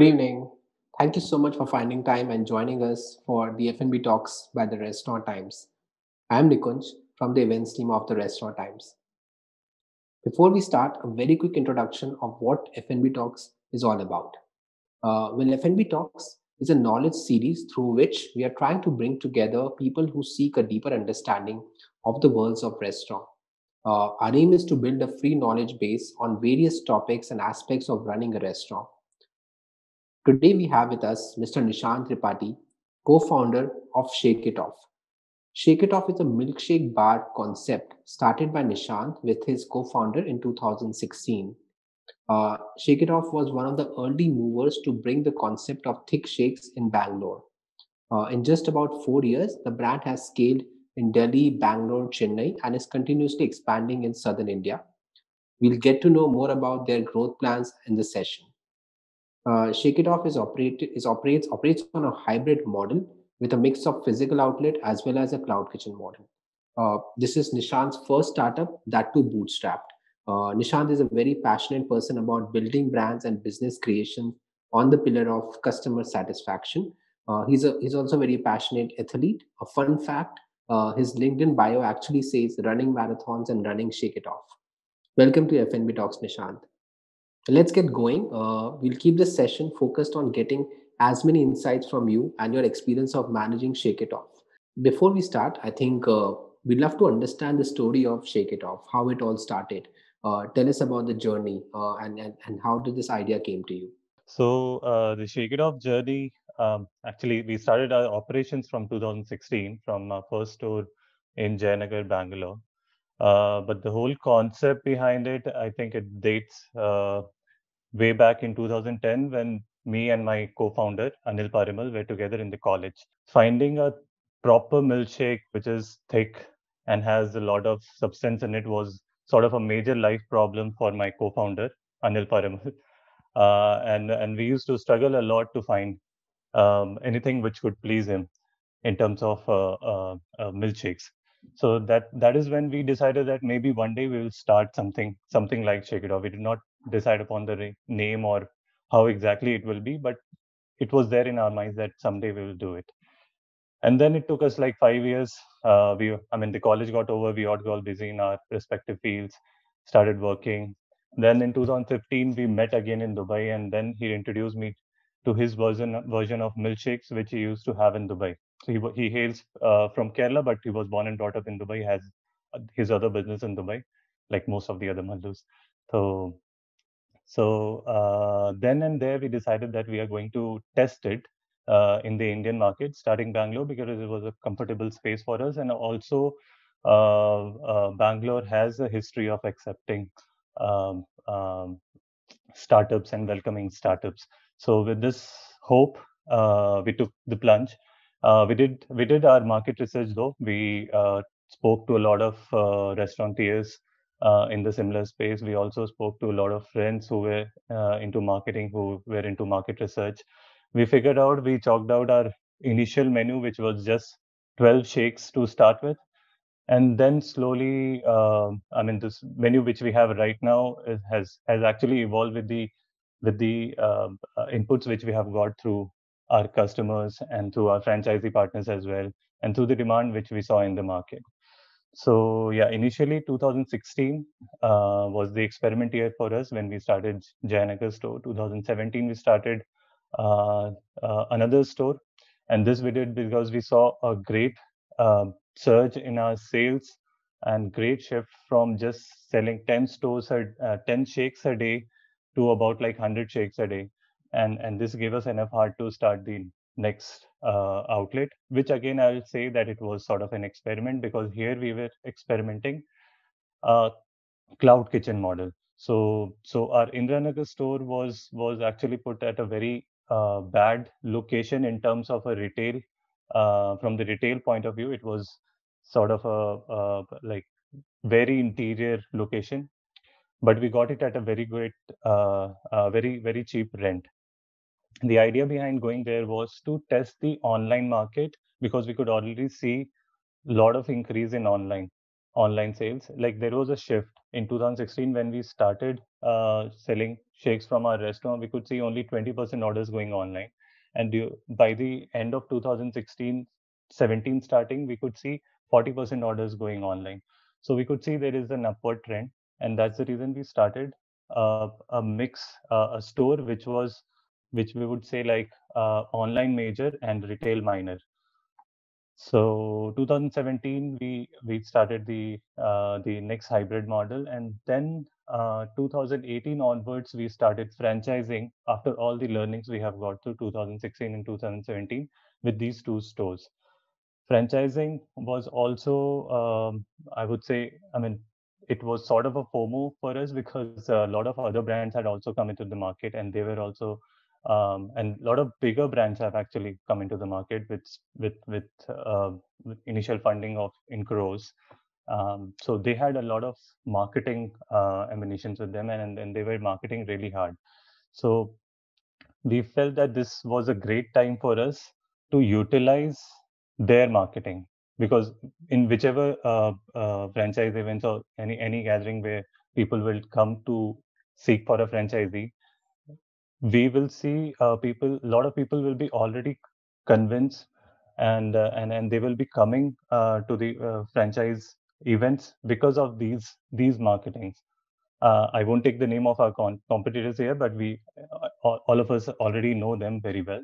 Good evening. Thank you so much for finding time and joining us for the F&B Talks by the Restaurant Times. I am Nikunj from the events team of the Restaurant Times. Before we start, a very quick introduction of what F&B Talks is all about. F&B Talks is a knowledge series through which we are trying to bring together people who seek a deeper understanding of the worlds of restaurant. Our aim is to build a free knowledge base on various topics and aspects of running a restaurant. Today we have with us Mr. Nishant Tripathi, co-founder of Shake It Off. Shake It Off is a milkshake bar concept started by Nishant with his co-founder in 2016. Shake It Off was one of the early movers to bring the concept of thick shakes in Bangalore. In just about 4 years, the brand has scaled in Delhi, Bangalore, Chennai, and is continuously expanding in southern India. We'll get to know more about their growth plans in this session. Shake It Off operates on a hybrid model with a mix of physical outlet as well as a cloud kitchen model. This is Nishant's first startup, that too bootstrapped. Nishant is a very passionate person about building brands and business creation on the pillar of customer satisfaction. He's also a very passionate athlete. A fun fact: his LinkedIn bio actually says running marathons and running Shake It Off. Welcome to FNB Talks, Nishant. Let's get going. We'll keep this session focused on getting as many insights from you and your experience of managing Shake It Off. Before we start, I think we'd love to understand the story of Shake It Off, how it all started. Tell us about the journey and how did this idea came to you? The Shake It Off journey, actually, we started our operations from 2016 from our first store in Jayanagar, Bangalore. But the whole concept behind it, I think it dates way back in 2010 when me and my co-founder, Anil Parimal, were together in the college. Finding a proper milkshake, which is thick and has a lot of substance in it, was sort of a major life problem for my co-founder, Anil Parimal. And we used to struggle a lot to find anything which could please him in terms of milkshakes. So that is when we decided that maybe one day we will start something like Shake It Off. We did not decide upon the name or how exactly it will be, but it was there in our minds that someday we will do it. And then it took us like 5 years. The college got over. We all got busy in our respective fields, started working. Then in 2015, we met again in Dubai, and then he introduced me to his version of milkshakes, which he used to have in Dubai. So he hails from Kerala, but he was born and brought up in Dubai. He has his other business in Dubai, like most of the other Mallus. So then and there, we decided that we are going to test it in the Indian market, starting Bangalore, because it was a comfortable space for us. And also, Bangalore has a history of accepting um, um, startups and welcoming startups. So with this hope, we took the plunge. We did our market research though. We spoke to a lot of restaurateurs in the similar space. We also spoke to a lot of friends who were into marketing, who were into market research. We chalked out our initial menu, which was just 12 shakes to start with. And then slowly, this menu which we have right now has actually evolved with the inputs which we have got through our customers and through our franchisee partners as well, and through the demand which we saw in the market. So yeah, initially 2016 was the experiment year for us when we started Jayanagar store. 2017 we started uh, another store, and this we did because we saw a great surge in our sales and great shift from just selling 10 shakes a day to about like 100 shakes a day, and this gave us enough heart to start the next outlet, which again I'll say that it was sort of an experiment because here we were experimenting a cloud kitchen model. So our Indranagar store was actually put at a very bad location in terms of a retail. From the retail point of view, it was sort of a very interior location, but we got it at a very great, very cheap rent. The idea behind going there was to test the online market because we could already see a lot of increase in online sales. Like there was a shift. in 2016 when we started selling shakes from our restaurant, we could see only 20% orders going online. And by the end of 2016, 17 starting, we could see 40% orders going online. So we could see there is an upward trend, and that's the reason we started a mix, a store which we would say like online major and retail minor. So 2017 we started the next hybrid model, and then 2018 onwards we started franchising after all the learnings we have got through 2016 and 2017 with these two stores. Franchising was also, I would say, I mean, it was sort of a FOMO for us because a lot of other brands had also come into the market, and they were also, and a lot of bigger brands have actually come into the market with initial funding of in crores. So they had a lot of marketing ammunitions with them, and they were marketing really hard. So we felt that this was a great time for us to utilize their marketing, because in whichever franchise events or any gathering where people will come to seek for a franchisee, we will see a lot of people will be already convinced, and they will be coming to the franchise events because of these marketings. I won't take the name of our competitors here, but we all of us already know them very well,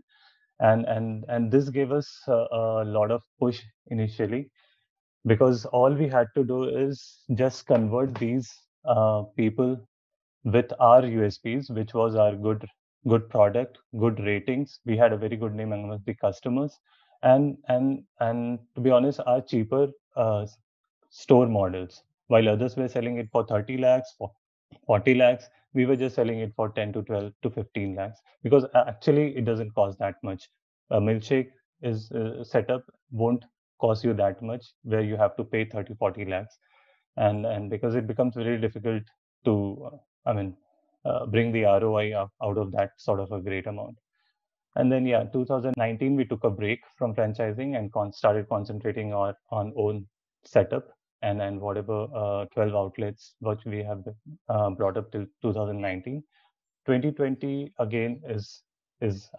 and this gave us a lot of push initially, because all we had to do is just convert these people with our USPs, which was our good product, good ratings. We had a very good name among the customers, and to be honest, our cheaper store models. While others were selling it for 30 lakhs, for 40 lakhs, we were just selling it for 10 to 12 to 15 lakhs, because actually it doesn't cost that much. A milkshake is setup won't cost you that much, where you have to pay 30, 40 lakhs. And because it becomes very difficult to, bring the ROI out of that sort of a great amount. And then, yeah, 2019, we took a break from franchising and started concentrating on own setup, and whatever 12 outlets which we have brought up till 2019. 2020 again is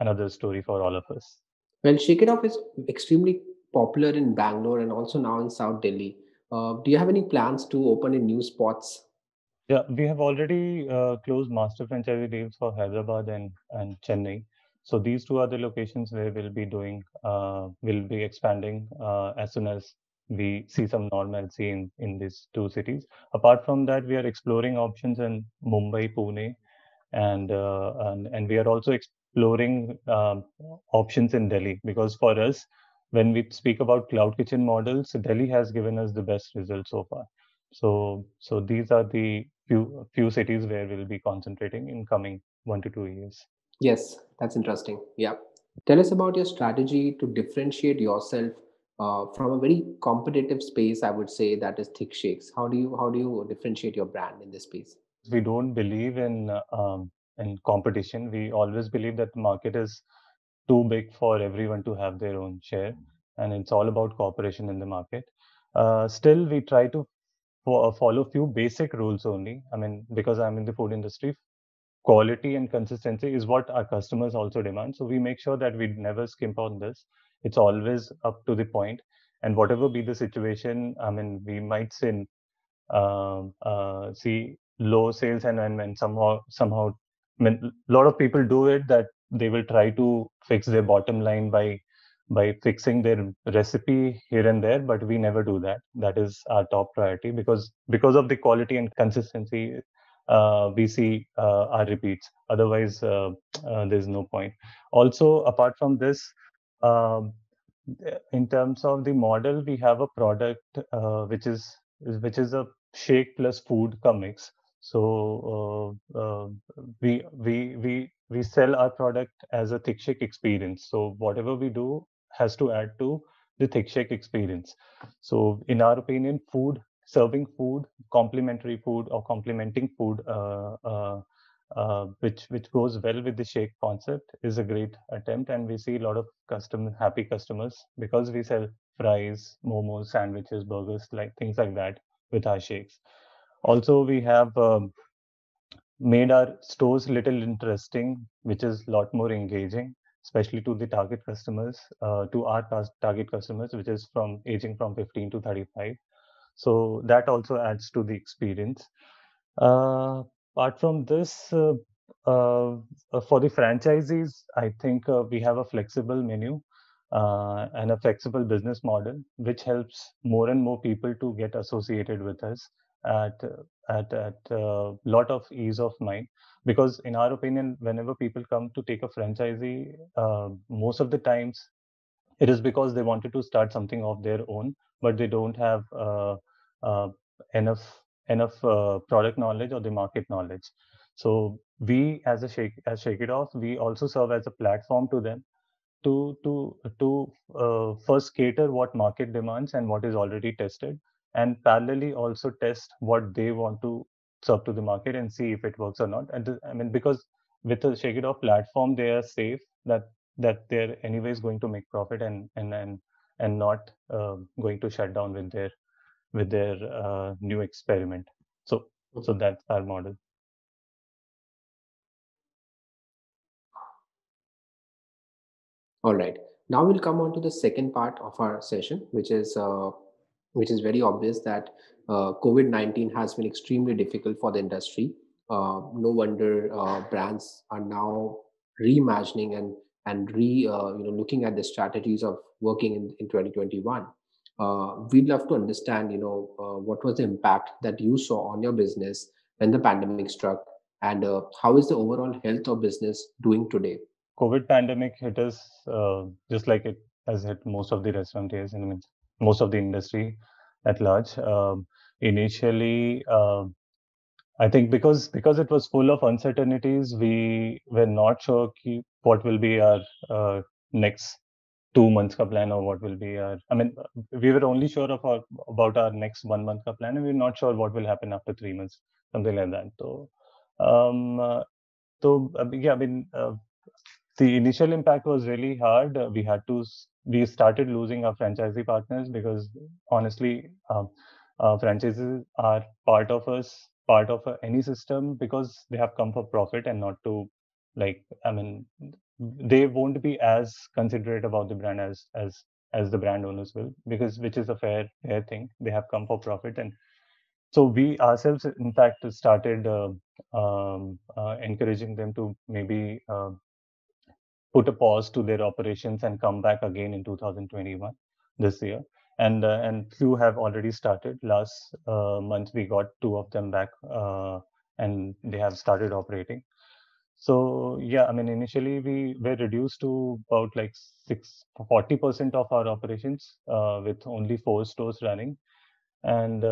another story for all of us. Well, Shake It Off is extremely popular in Bangalore and also now in South Delhi. Do you have any plans to open in new spots? Yeah, we have already closed master franchisee deals for Hyderabad and Chennai. So these two are the locations where we'll be expanding as soon as we see some normalcy in these two cities. Apart from that, we are exploring options in Mumbai, Pune, and we are also exploring options in Delhi, because for us, when we speak about cloud kitchen models, Delhi has given us the best results so far. So these are the few cities where we'll be concentrating in coming 1 to 2 years. Yes, that's interesting. Yeah. Tell us about your strategy to differentiate yourself from a very competitive space, I would say, that is thick shakes. How do you differentiate your brand in this space? We don't believe in competition. We always believe that the market is too big for everyone to have their own share, and it's all about cooperation in the market. Still, we try to follow few basic rules only. I mean, because I'm in the food industry, quality and consistency is what our customers also demand. So we make sure that we never skimp on this. It's always up to the point, and whatever be the situation, I mean, we might see low sales, and somehow, I mean, a lot of people do it, that they will try to fix their bottom line by fixing their recipe here and there, but we never do that. That is our top priority, because of the quality and consistency, we see our repeats. Otherwise, there's no point. Also, apart from this, um, in terms of the model, we have a product which is a shake plus food ka mix. So we sell our product as a thick shake experience. So whatever we do has to add to the thick shake experience. So in our opinion, serving food, complementary food or complementing food, which goes well with the shake concept, is a great attempt, and we see a lot of happy customers, because we sell fries, momos, sandwiches, burgers, like things like that with our shakes. Also, we have made our stores little interesting, which is a lot more engaging, especially to the target customers, to our target customers, which is from aging from 15 to 35. So that also adds to the experience. Apart from this, uh, for the franchisees, I think we have a flexible menu and a flexible business model, which helps more and more people to get associated with us at at a lot of ease of mind. Because in our opinion, whenever people come to take a franchisee, most of the times it is because they wanted to start something of their own, but they don't have uh, enough product knowledge or the market knowledge. So we, as a Shake It Off, we also serve as a platform to them to first cater what market demands and what is already tested, and parallelly also test what they want to serve to the market and see if it works or not. And I mean, because with the Shake It Off platform, they are safe that they're anyways going to make profit and not going to shut down with their new experiment. So so that's our model. All right. Now we'll come on to the second part of our session, which is very obvious that COVID-19 has been extremely difficult for the industry. No wonder brands are now reimagining and looking at the strategies of working in 2021. We'd love to understand, what was the impact that you saw on your business when the pandemic struck, and how is the overall health of business doing today? COVID pandemic hit us just like it has hit most of the restaurateurs and I mean, most of the industry at large. Initially, I think because it was full of uncertainties, we were not sure what will be our next 2 months ka plan or what will be our. I mean, we were only sure of about our next 1 month ka plan, and we we're not sure what will happen after 3 months, something like that. Um, uh, yeah, I mean, the initial impact was really hard. We started losing our franchisee partners because honestly, franchises are part of us, part of any system because they have come for profit and not to like. I mean, they won't be as considerate about the brand as the brand owners will, because which is a fair thing. They have come for profit, and so we ourselves, in fact, started encouraging them to maybe put a pause to their operations and come back again in 2021 this year. And few have already started. Last month we got two of them back, and they have started operating. So yeah, I mean, initially we were reduced to about like 40% of our operations, with only 4 stores running. And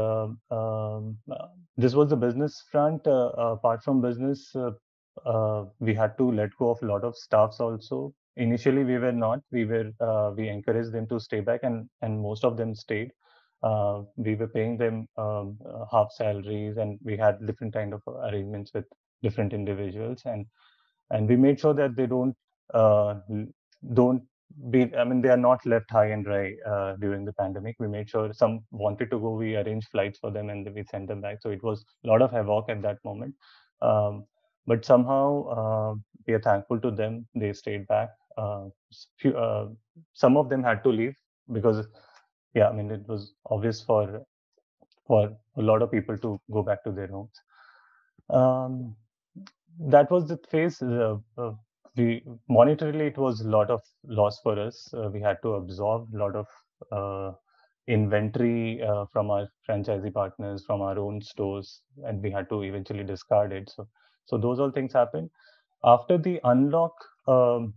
this was the business front. Apart from business, we had to let go of a lot of staffs also. Initially, we were not. We encouraged them to stay back, and most of them stayed. We were paying them half salaries, and we had different kind of arrangements with different individuals, and we made sure that they don't be. I mean, they are not left high and dry during the pandemic. We made sure some wanted to go, we arranged flights for them, and we sent them back. So it was a lot of havoc at that moment. um, but somehow we are thankful to them. They stayed back. Some of them had to leave because, yeah, I mean, it was obvious for a lot of people to go back to their homes. um, that was the phase. We monetarily, it was a lot of loss for us. We had to absorb a lot of uh, inventory from our franchisee partners, from our own stores, and we had to eventually discard it. So those all things happened after the unlock. Or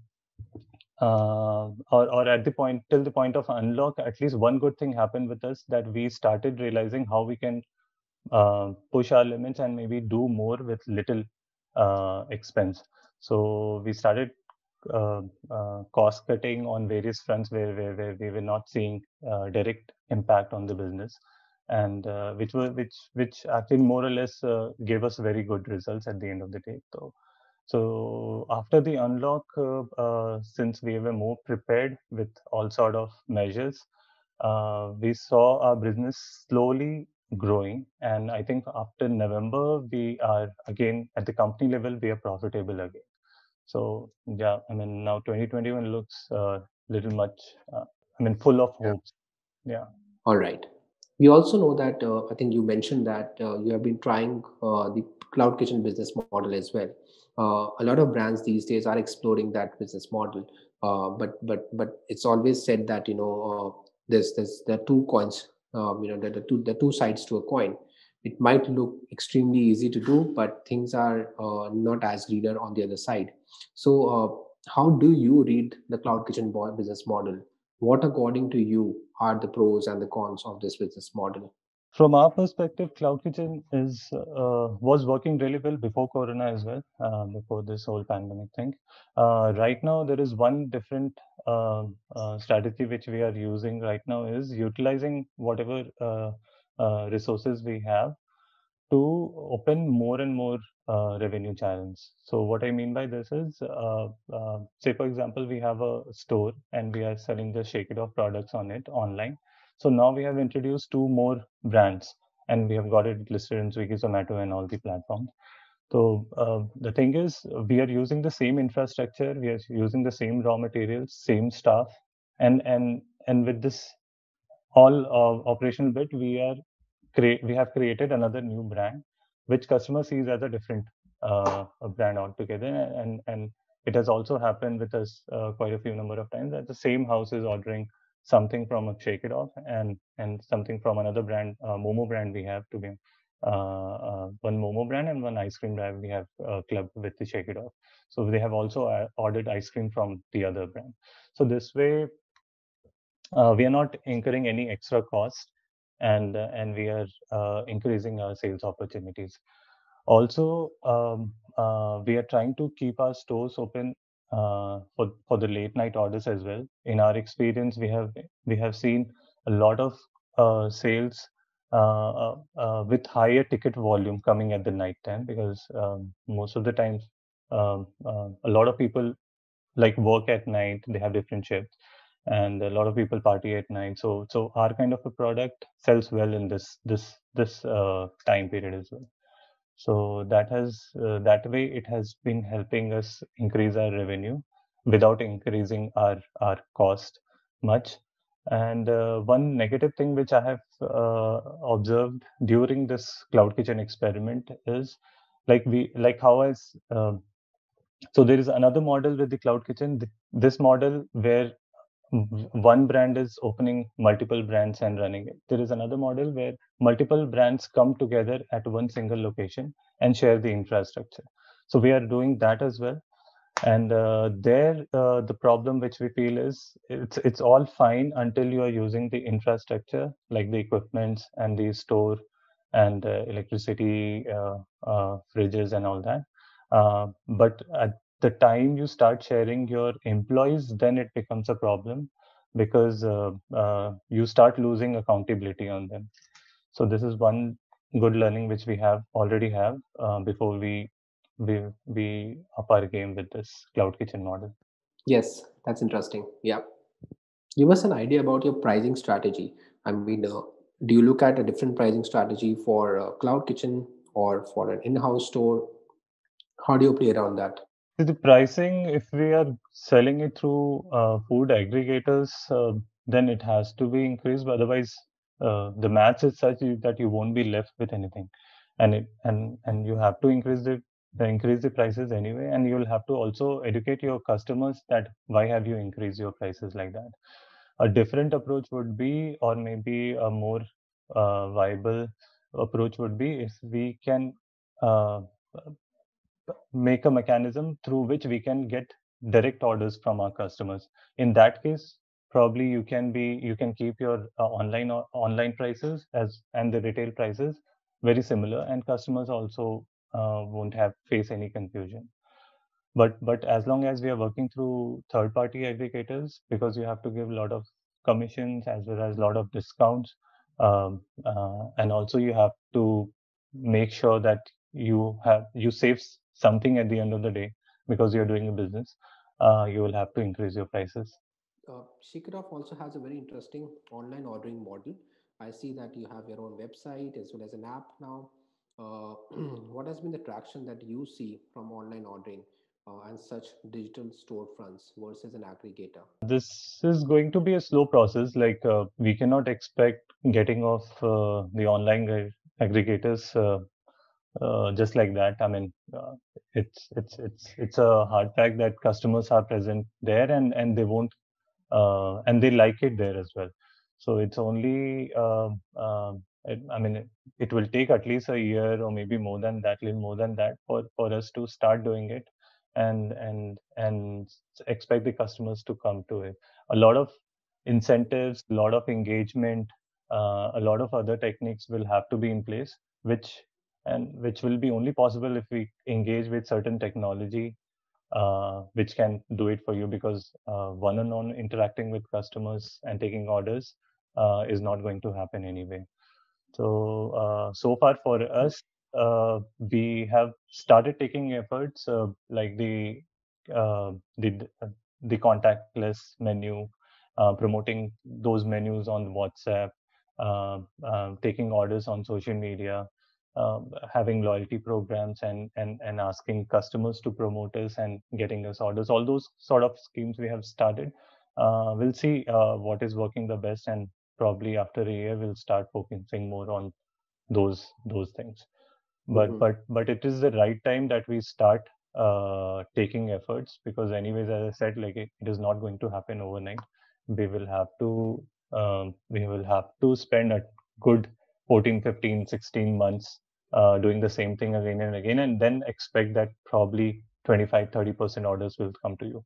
at the point, till the point of unlock, at least one good thing happened with us, that we started realizing how we can push our limits and maybe do more with little expense. So we started cost cutting on various fronts where we were not seeing direct impact on the business, and which actually more or less gave us very good results at the end of the day. So after the unlock, since we were more prepared with all sort of measures, we saw our business slowly growing. And I think after November, we are again at the company level, we are profitable again. So yeah, I mean, now 2021 looks little much, full of Yeah. hopes. Yeah. All right. We also know that I think you mentioned that you have been trying the cloud kitchen business model as well. A lot of brands these days are exploring that business model, but it's always said that there's there are two coins. The two sides to a coin. It might look extremely easy to do, but things are not as greener on the other side. So, how do you read the cloud kitchen business model? What, according to you, are the pros and the cons of this business model? From our perspective, Cloud Kitchen is was working really well before Corona as well, before this whole pandemic thing. Right now, there is one different strategy which we are using right now is utilizing whatever resources we have to open more and more revenue channels. So what I mean by this is, say for example, we have a store and we are selling the Shake It Off products on it online. So now we have introduced two more brands and we have got it listed in Swiggy, Zomato, and all the platforms. So the thing is, we are using the same infrastructure, we are using the same raw materials, same staff, and with this all operational bit, we have created another new brand, which customer sees as a different brand altogether. And it has also happened with us quite a few number of times that the same house is ordering something from a Shake It Off and something from another brand, Momo brand we have to be. One Momo brand and one ice cream brand we have clubbed with the Shake It Off. So they have also ordered ice cream from the other brand. So this way, we are not incurring any extra cost, and we are increasing our sales opportunities. Also, we are trying to keep our stores open for the late night orders as well. In our experience, we have seen a lot of sales with higher ticket volume coming at the night time, because most of the times a lot of people like work at night, they have different shifts, and a lot of people party at night. So our kind of a product sells well in this time period as well. So that way it has been helping us increase our revenue without increasing our cost much. And one negative thing which I have observed during this cloud kitchen experiment is, like how I so there is another model with the cloud kitchen. This model where one brand is opening multiple brands and running it. There is another model where multiple brands come together at one single location and share the infrastructure. So we are doing that as well. And there, the problem which we feel is it's all fine until you are using the infrastructure, like the equipments and the store and electricity, fridges and all that. But at the time you start sharing your employees, then it becomes a problem, because you start losing accountability on them. So this is one good learning which we have already have before we up our game with this cloud kitchen model. Yes, that's interesting. Yeah. Give us an idea about your pricing strategy. I mean, do you look at a different pricing strategy for a cloud kitchen or for an in-house store? How do you play around that? See, the pricing, if we are selling it through food aggregators, then it has to be increased. But otherwise, the maths is such that you won't be left with anything, and you have to increase the prices anyway, and you'll have to also educate your customers that why have you increased your prices like that. A different approach would be, or maybe a more viable approach would be, if we can uh, make a mechanism through which we can get direct orders from our customers. In that case, probably you can keep your online prices as and the retail prices very similar, and customers also won't have face any confusion. But as long as we are working through third party aggregators, because you have to give a lot of commissions as well as a lot of discounts, and also you have to make sure that you save something at the end of the day, because you're doing a business. You will have to increase your prices. Shake It Off also has a very interesting online ordering model. I see that you have your own website as well as an app now. Uh, what has been the traction that you see from online ordering and such digital storefronts versus an aggregator? This is going to be a slow process. Like we cannot expect getting off the online aggregators just like that. I mean, it's a hard fact that customers are present there, and they won't and they like it there as well. So it's only, I mean, it will take at least a year or maybe more than that, little more than that, for us to start doing it, and expect the customers to come to it. A lot of incentives, a lot of engagement, a lot of other techniques will have to be in place, which will be only possible if we engage with certain technology which can do it for you, because one-on-one interacting with customers and taking orders is not going to happen anyway. So so far for us, we have started taking efforts like uh, the the contactless menu, promoting those menus on WhatsApp, taking orders on social media, having loyalty programs, and asking customers to promote us and getting us orders. All those sort of schemes we have started. We'll see what is working the best, and probably after a year we'll start focusing more on those things. but Mhm. but but it is the right time that we start taking efforts, because anyways, as I said, like it is not going to happen overnight. We will have to spend a good 14, 15, 16 months doing the same thing again and again, and then expect that probably 25-30% orders will come to you.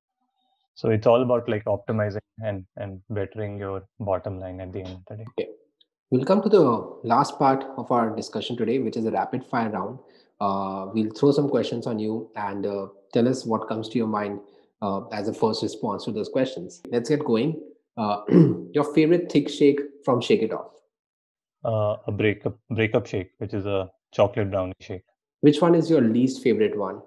So it's all about like optimizing and bettering your bottom line at the end of the day. Okay. We'll come to the last part of our discussion today, which is a rapid fire round. We'll throw some questions on you and tell us what comes to your mind as a first response to those questions. Let's get going. Your favorite thick shake from Shake It Off? A breakup shake, which is a chocolate brownie shake. Which one is your least favorite one?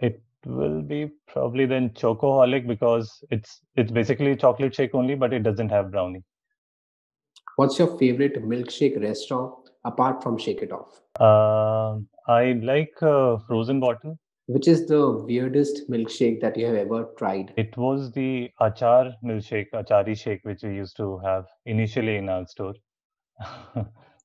It will be probably then Chocoholic, because it's basically a chocolate shake only, but it doesn't have brownie. What's your favorite milkshake restaurant apart from Shake It Off? I like frozen bottle. Which is the weirdest milkshake that you have ever tried? It was the achar milkshake, achari shake, which we used to have initially in our store.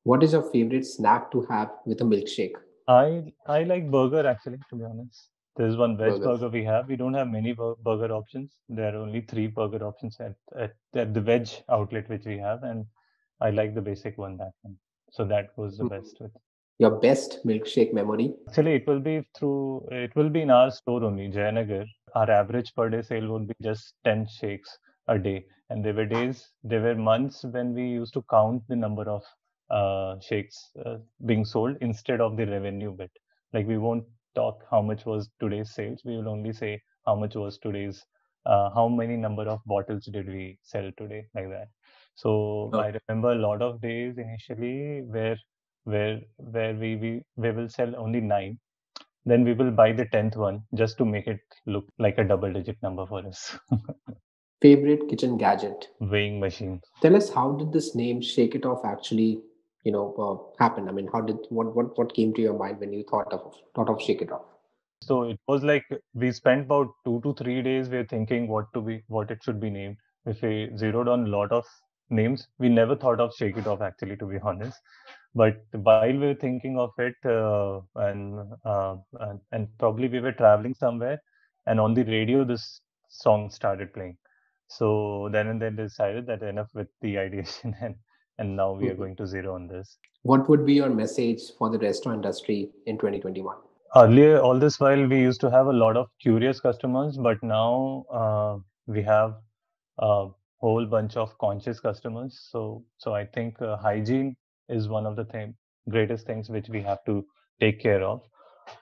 What is your favorite snack to have with a milkshake? I like burger, actually, to be honest. There's one veg Burgers. burger we have. We don't have many burger options. There are only three burger options at the veg outlet which we have, and I like the basic one, that one. So that goes the Mhm. best with. Your best milkshake memory? Actually, it will be in our store only, Jayanagar. Our average per day sale would be just 10 shakes a day. And there were months when we used to count the number of shakes being sold instead of the revenue bit. Like we won't talk how much was today's sales. We will only say how much was today's, how many number of bottles did we sell today, like that. So I Okay. remember a lot of days initially where we will sell only nine, then we will buy the 10th one just to make it look like a double digit number for us. Favorite kitchen gadget? Weighing machine. Tell us, how did this name Shake It Off actually, happen? I mean, how did what came to your mind when you thought of Shake It Off? So it was like we spent about 2 to 3 days. We are thinking what it should be named. If we zeroed on a lot of names, we never thought of Shake It Off, actually, to be honest. But while we were thinking of it, and probably we were traveling somewhere, and on the radio this song started playing. So then and then decided that enough with the ideation, and now we are Mhm. going to zero on this. What would be your message for the restaurant industry in 2021? Earlier, all this while, we used to have a lot of curious customers, but now we have a whole bunch of conscious customers. So I think hygiene is one of the greatest things which we have to take care of.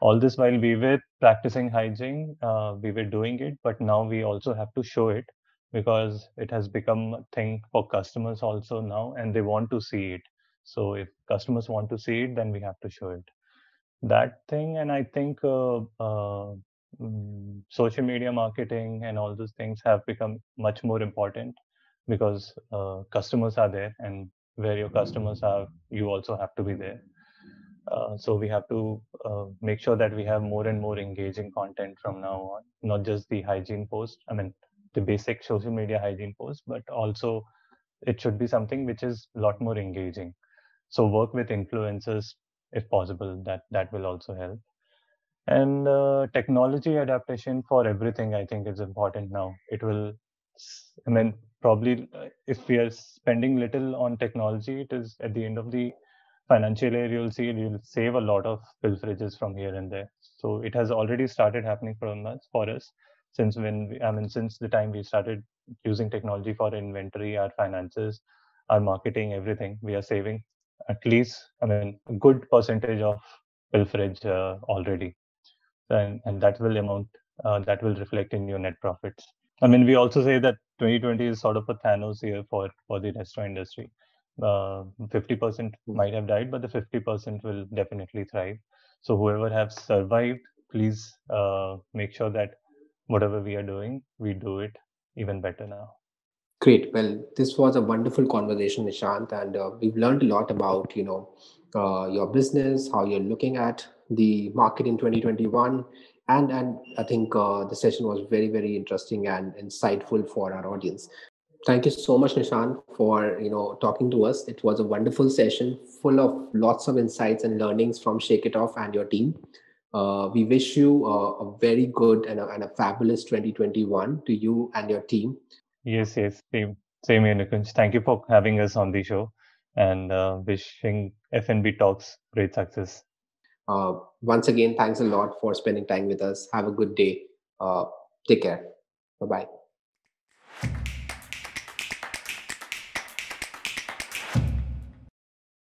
All this while we were practicing hygiene, we were doing it, but now we also have to show it, because it has become a thing for customers also now, and they want to see it. So if customers want to see it, then we have to show it, that thing. And I think social media marketing and all those things have become much more important, because customers are there, and where your customers are, you also have to be there. So we have to make sure that we have more and more engaging content from now on, not just the hygiene post. I mean, the basic social media hygiene post, but also it should be something which is a lot more engaging. So work with influencers if possible. That will also help. And technology adaptation for everything, I think, is important now. It will, I mean, probably if we are spending little on technology, it is at the end of the financial year, you'll see you'll save a lot of pilferages from here and there. So it has already started happening for us since since the time we started using technology for inventory, our finances, our marketing, everything. We are saving at least, I mean, a good percentage of pilferage already, and that will reflect in your net profits. I mean, we also say that 2020 is sort of a Thanos year for the restaurant industry. 50% might have died, but the 50% will definitely thrive. So whoever have survived, please make sure that whatever we are doing, we do it even better now. Great. Well, this was a wonderful conversation, Nishant, and we've learned a lot about your business, how you're looking at the market in 2021, and I think the session was very interesting and insightful for our audience. Thank you so much, Nishant, for talking to us. It was a wonderful session, full of lots of insights and learnings from Shake It Off and your team. We wish you a very good and a fabulous 2021 to you and your team. Yes, same here, Nikunj. Thank you for having us on the show, and wishing FNB Talks great success. Once again, thanks a lot for spending time with us. Have a good day. Take care. Bye bye.